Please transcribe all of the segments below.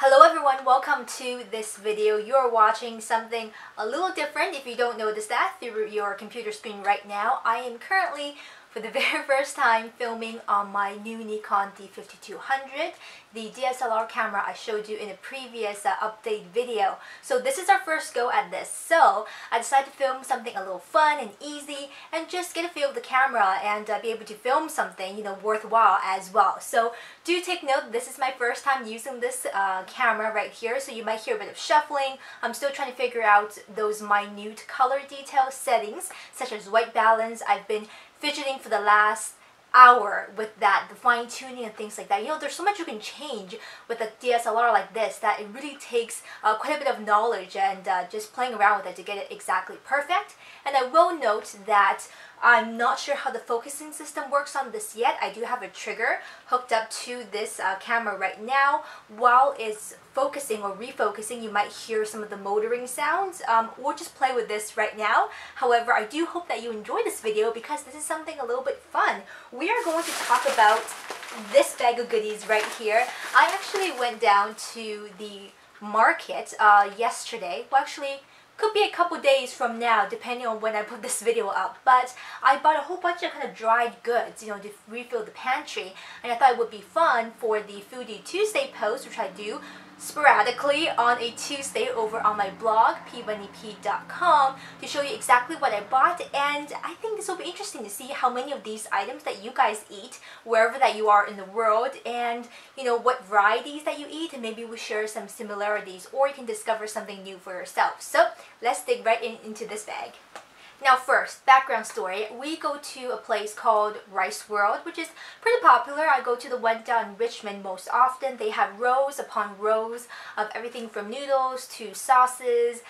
Hello everyone, welcome to this video. You're watching something a little different if you don't notice that through your computer screen right now. I am currently, for the very first time, filming on my new Nikon D5200, the DSLR camera I showed you in a previous update video. So this is our first go at this. So I decided to film something a little fun and easy and just get a feel of the camera and be able to film something, worthwhile as well. So do take note, this is my first time using this camera right here, so you might hear a bit of shuffling. I'm still trying to figure out those minute color detail settings, such as white balance. I've been fidgeting for the last hour with that, the fine tuning and things like that. There's so much you can change with a DSLR like this that it really takes quite a bit of knowledge and just playing around with it to get it exactly perfect. And I will note that I'm not sure how the focusing system works on this yet. I do have a trigger hooked up to this camera right now. While it's focusing or refocusing, you might hear some of the motoring sounds. We'll just play with this right now. However, I do hope that you enjoy this video because this is something a little bit fun. We are going to talk about this bag of goodies right here. I actually went down to the market yesterday. Well, actually, could be a couple days from now depending on when I put this video up, but I bought a whole bunch of kind of dried goods, to refill the pantry, and I thought it would be fun for the Foodie Tuesday post, which I do sporadically on a Tuesday over on my blog, pbunnyp.com, to show you exactly what I bought. And I think this will be interesting to see how many of these items that you guys eat wherever that you are in the world, and what varieties that you eat, and maybe we share some similarities, or you can discover something new for yourself. So let's dig right into this bag. Now first, background story. We go to a place called Rice World, which is pretty popular. I go to the one down in Richmond most often. They have rows upon rows of everything from noodles to sauces,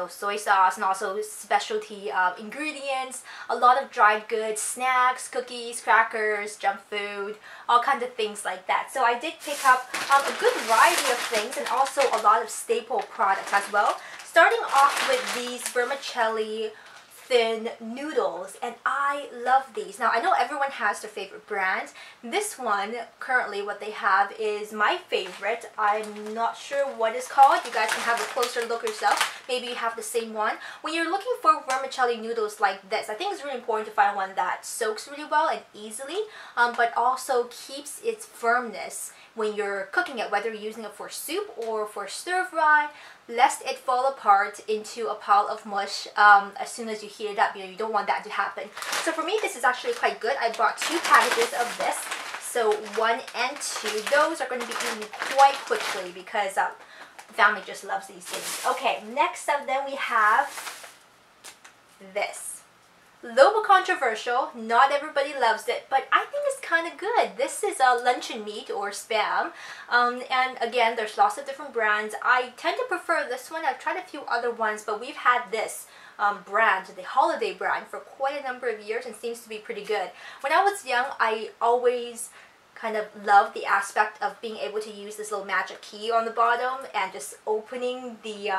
soy sauce, and also specialty ingredients. A lot of dried goods, snacks, cookies, crackers, junk food, all kinds of things like that. So I did pick up a good variety of things and also a lot of staple products as well. Starting off with these vermicelli thin noodles, and I love these. Now I know everyone has their favorite brand. This one currently, what they have is my favorite. I'm not sure what it's called. You guys can have a closer look yourself. Maybe you have the same one. When you're looking for vermicelli noodles like this, I think it's really important to find one that soaks really well and easily, but also keeps its firmness when you're cooking it, whether you're using it for soup or for stir fry, lest it fall apart into a pile of mush as soon as you heat it up. You don't want that to happen. So for me, this is actually quite good. I bought 2 packages of this. So 1 and 2. Those are going to be eaten quite quickly because the family just loves these things. Okay, next up then we have this. A little bit controversial, not everybody loves it, but I think it's kind of good. This is a luncheon meat or Spam, and again, there's lots of different brands. I tend to prefer this one. I've tried a few other ones, but we've had this brand, the holiday brand, for quite a number of years and seems to be pretty good. When I was young, I always kind of loved the aspect of being able to use this little magic key on the bottom and just opening the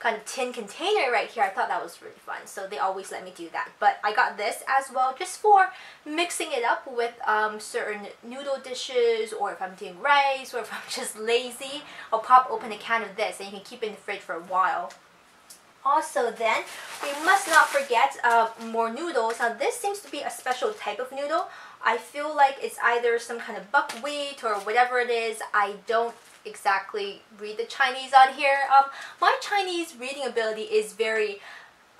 kind of tin container right here. I thought that was really fun, so they always let me do that. But I got this as well just for mixing it up with certain noodle dishes, or if I'm doing rice, or if I'm just lazy, I'll pop open a can of this and you can keep it in the fridge for a while. Also then, we must not forget more noodles. Now this seems to be a special type of noodle. I feel like it's either some kind of buckwheat or whatever it is. I don't exactly read the Chinese on here. My Chinese reading ability is very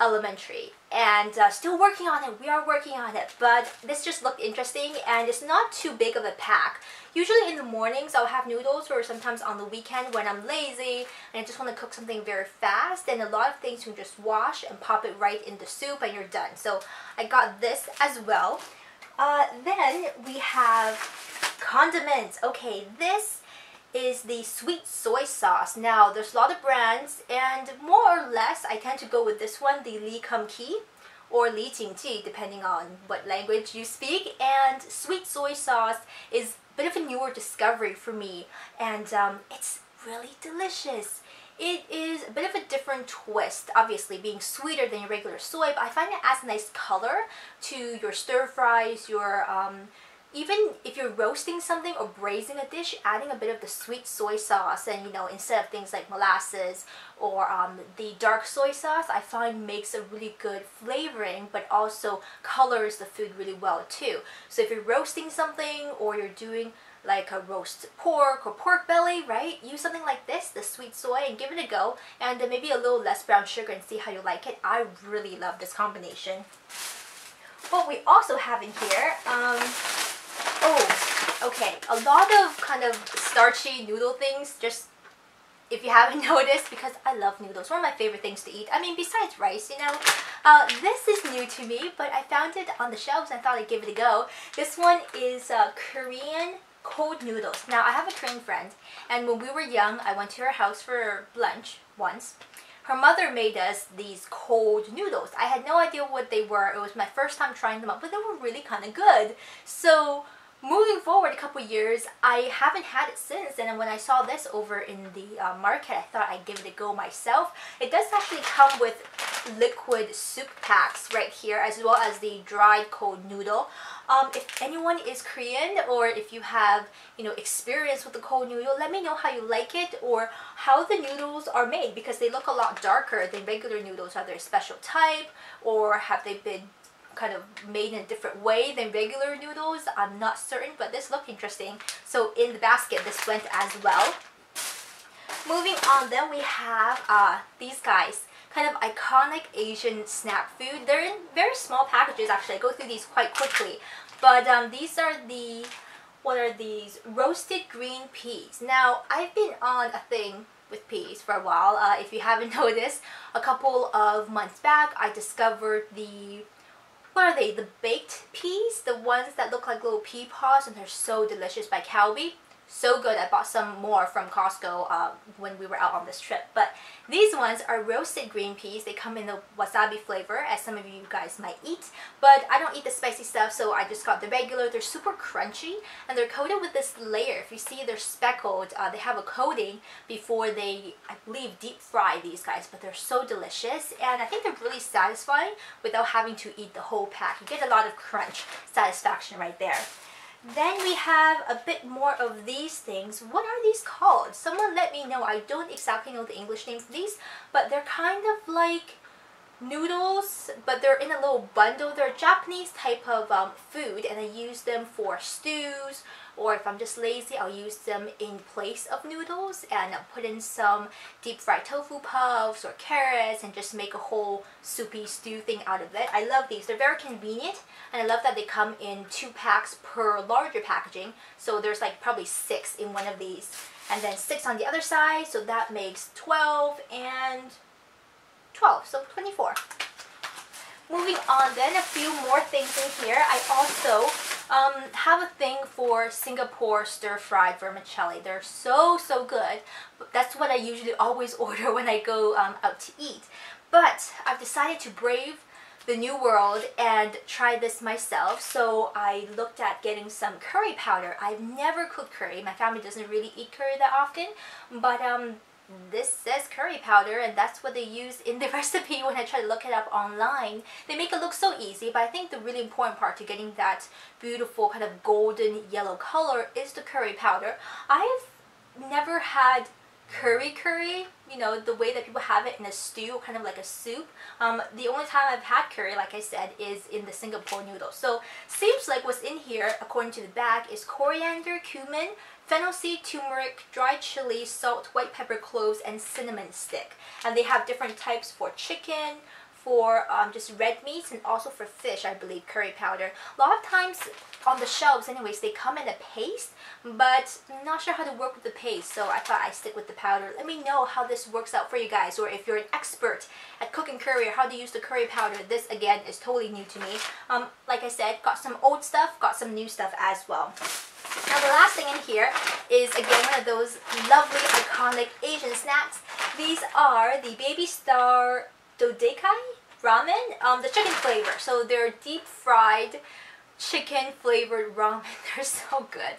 elementary and still working on it. We are working on it, but this just looked interesting and it's not too big of a pack. Usually in the mornings I'll have noodles, or sometimes on the weekend when I'm lazy and I just want to cook something very fast, and a lot of things you can just wash and pop it right in the soup and you're done. So I got this as well. Then we have condiments. Okay, this is the sweet soy sauce. Now there's a lot of brands, and more or less I tend to go with this one, the Li Kum Ki or Li Jing Ji, depending on what language you speak. And sweet soy sauce is a bit of a newer discovery for me, and it's really delicious. It is a bit of a different twist, obviously being sweeter than your regular soy, but I find it adds a nice color to your stir fries, your even if you're roasting something or braising a dish, adding a bit of the sweet soy sauce, and instead of things like molasses or the dark soy sauce, I find makes a really good flavoring, but also colors the food really well too. So if you're roasting something or you're doing like a roast pork or pork belly, right? Use something like this, the sweet soy, and give it a go, and then maybe a little less brown sugar and see how you like it. I really love this combination. What we also have in here, okay, a lot of kind of starchy noodle things, just if you haven't noticed, because I love noodles. One of my favorite things to eat. I mean, besides rice, this is new to me, but I found it on the shelves and I thought I'd give it a go. This one is Korean cold noodles. Now, I have a Korean friend, and when we were young, I went to her house for lunch once. Her mother made us these cold noodles. I had no idea what they were. It was my first time trying them out, but they were really kind of good. So moving forward a couple years, I haven't had it since, and when I saw this over in the market, I thought I'd give it a go myself. It does actually come with liquid soup packs right here, as well as the dried cold noodle. If anyone is Korean, or if you have experience with the cold noodle, let me know how you like it or how the noodles are made, because they look a lot darker than regular noodles. Are they a special type, or have they been kind of made in a different way than regular noodles? I'm not certain, but this looked interesting. So in the basket, this went as well. Moving on, then we have these guys, kind of iconic Asian snack food. They're in very small packages, actually. I go through these quite quickly, but these are the, what are these? Roasted green peas. Now, I've been on a thing with peas for a while. If you haven't noticed, a couple of months back, I discovered the, what are they? The baked peas, the ones that look like little pea pods, and they're so delicious, by Calbee. So good. I bought some more from Costco when we were out on this trip. But these ones are roasted green peas. They come in the wasabi flavor, as some of you guys might eat. But I don't eat the spicy stuff, so I just got the regular. They're super crunchy, and they're coated with this layer. If you see, they're speckled. They have a coating before they, I believe, deep fry these guys. But they're so delicious, and I think they're really satisfying without having to eat the whole pack. You get a lot of crunch satisfaction right there. Then we have a bit more of these things. What are these called? Someone let me know. I don't exactly know the English names of these, but they're kind of like noodles, but they're in a little bundle. They're a Japanese type of food, and I use them for stews, or if I'm just lazy, I'll use them in place of noodles, and I'll put in some deep fried tofu puffs or carrots and just make a whole soupy stew thing out of it. I love these. They're very convenient, and I love that they come in 2 packs per larger packaging, so there's like probably 6 in one of these, and then 6 on the other side, so that makes 12 and 12, so 24. Moving on, then a few more things in here. I also have a thing for Singapore stir-fried vermicelli. They're so good. That's what I usually always order when I go out to eat. But I've decided to brave the new world and try this myself. So I looked at getting some curry powder. I've never cooked curry. My family doesn't really eat curry that often, but this says curry powder, and that's what they use in the recipe when I try to look it up online. They make it look so easy, but I think the really important part to getting that beautiful kind of golden yellow color is the curry powder. I've never had curry, the way that people have it in a stew, kind of like a soup. The only time I've had curry, like I said, is in the Singapore noodles. So seems like what's in here, according to the bag, is coriander, cumin, fennel seed, turmeric, dried chili, salt, white pepper, cloves, and cinnamon stick. And they have different types for chicken, for just red meats, and also for fish, I believe, curry powder. A lot of times on the shelves anyways, they come in a paste, but I'm not sure how to work with the paste, so I thought I'd stick with the powder. Let me know how this works out for you guys, or if you're an expert at cooking curry or how to use the curry powder. This again is totally new to me. Like I said, got some old stuff, got some new stuff as well. Now the last thing in here is again one of those lovely iconic Asian snacks. These are the Baby Star Dodekai ramen, the chicken flavor. So they're deep fried chicken flavored ramen. They're so good.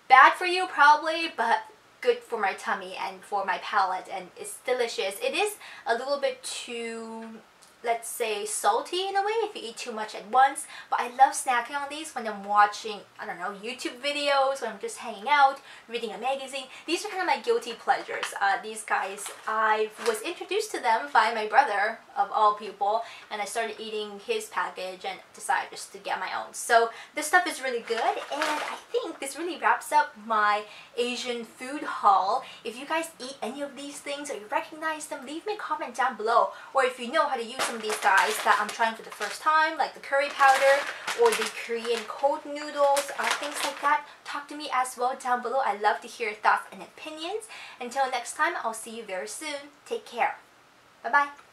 Bad for you probably, but good for my tummy and for my palate, and it's delicious. It is a little bit too let's say, salty in a way if you eat too much at once. But I love snacking on these when I'm watching, I don't know, YouTube videos, when I'm just hanging out, reading a magazine. These are kind of my guilty pleasures. These guys, I was introduced to them by my brother, of all people, and I started eating his package and decided just to get my own. So this stuff is really good, and I think this really wraps up my Asian food haul. If you guys eat any of these things or you recognize them, leave me a comment down below. Or if you know how to use some of these guys that I'm trying for the first time, like the curry powder or the Korean cold noodles, things like that, talk to me as well down below. I love to hear your thoughts and opinions. Until next time, I'll see you very soon. Take care. Bye-bye.